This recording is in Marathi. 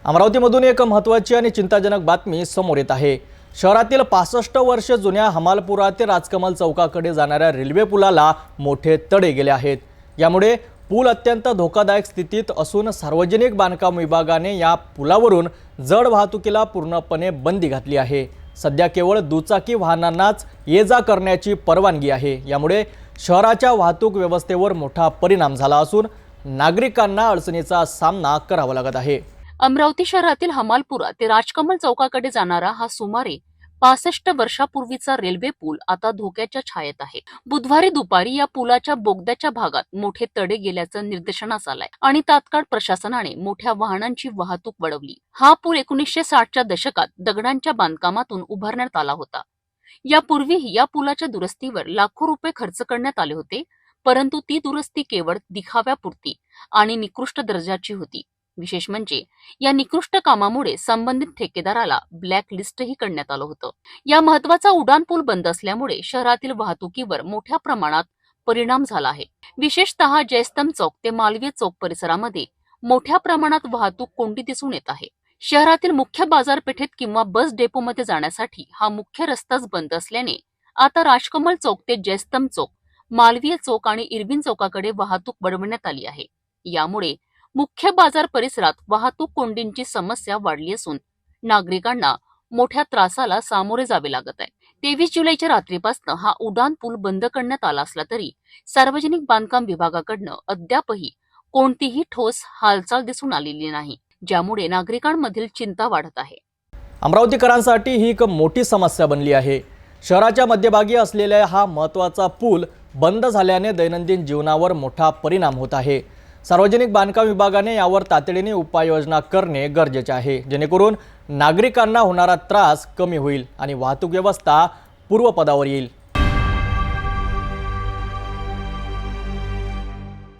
अमरावतीमधून एक महत्त्वाची आणि चिंताजनक बातमी समोर येत आहे। शहरातील 65 वर्ष जुन्या हमालपुरा ते राजकमल चौकाकडे जाणाऱ्या रेल्वे पुलाला मोठे तडे गेले आहेत। यामुळे पूल अत्यंत धोकादायक स्थितीत असून सार्वजनिक बांधकाम विभागाने या पुलावरून जड वाहतुकीला पूर्णपणे बंदी घातली आहे। सध्या केवळ दुचाकी वाहनांनाच ये-जा करण्याची परवानगी आहे। यामुळे शहराच्या वाहतूक व्यवस्थेवर मोठा परिणाम झाला असून नागरिकांना अडचणीचा सामना करावा लागत आहे। अमरावती शहरातील हमालपुरा ते राजकमल चौकाकडे जाणारा हा सुमारे 65 वर्षापूर्वीचा रेल्वे पूल आता धोक्याच्या छायेत आहे। बुधवारी दुपारी या पुलाच्या बोगद्याच्या भागात मोठे तडे गेल्याचं निदर्शनास आलंय आणि तात्काळ प्रशासनाने मोठ्या वाहनांची वाहतूक वळवली। हा पूल 1960च्या दशकात दगडांच्या बांधकामातून उभारण्यात आला होता। यापूर्वीही या पुलाच्या दुरुस्तीवर लाखो रुपये खर्च करण्यात आले होते, परंतु ती दुरुस्ती केवळ दिखाव्यापुरती आणि निकृष्ट दर्जाची होती। विशेष म्हणजे या निकृष्ट कामामुळे संबंधित ठेकेदाराला ब्लॅक लिस्टही करण्यात आलं होतं। या महत्त्वाचा उड्डाण पूल बंद असल्यामुळे शहरातील वाहतुकीवर मोठ्या प्रमाणात परिणाम झाला आहे। विशेषतः जयस्तंभ चौक ते मालवीय चौक परिसरामध्ये मोठ्या प्रमाणात वाहतूक कोंडी दिसून येत आहे। शहरातील मुख्य बाजारपेठेत किंवा बस डेपोमध्ये जाण्यासाठी हा मुख्य रस्ताच बंद असल्याने आता राजकमल चौक ते जयस्तंभ चौक, मालवीय चौक आणि इरविन चौकाकडे वाहतूक वळवण्यात आली आहे। यामुळे मुख्य बाजार परिसरात वाहतूक कोंडींची समस्या वाढली असून नागरिकांना मोठ्या त्रासाला सामोरे जावे लागत आहे। 23 जुलैच्या रात्रीपासून हा उड्डाण पूल बंद करण्यात आला असला तरी सार्वजनिक बांधकाम विभागाकडून अद्यापही कोणतीही ठोस हालचाल दिसून आलेली नाही, ज्यामुळे नागरिकांमधील चिंता वाढत आहे। अमरावतीकरांसाठी ही एक मोठी समस्या बनली आहे। शहराच्या मध्यभागी असलेला हा महत्त्वाचा पूल बंद झाल्याने दैनंदिन जीवनावर मोठा परिणाम होत आहे। सार्वजनिक बांधकाम विभागाने यावर तातडीने उपाययोजना करणे गरजेचे आहे, जेणेकरून नागरिकांना होणारा त्रास कमी होईल आणि वाहतूक व्यवस्था पूर्वपदावर येईल।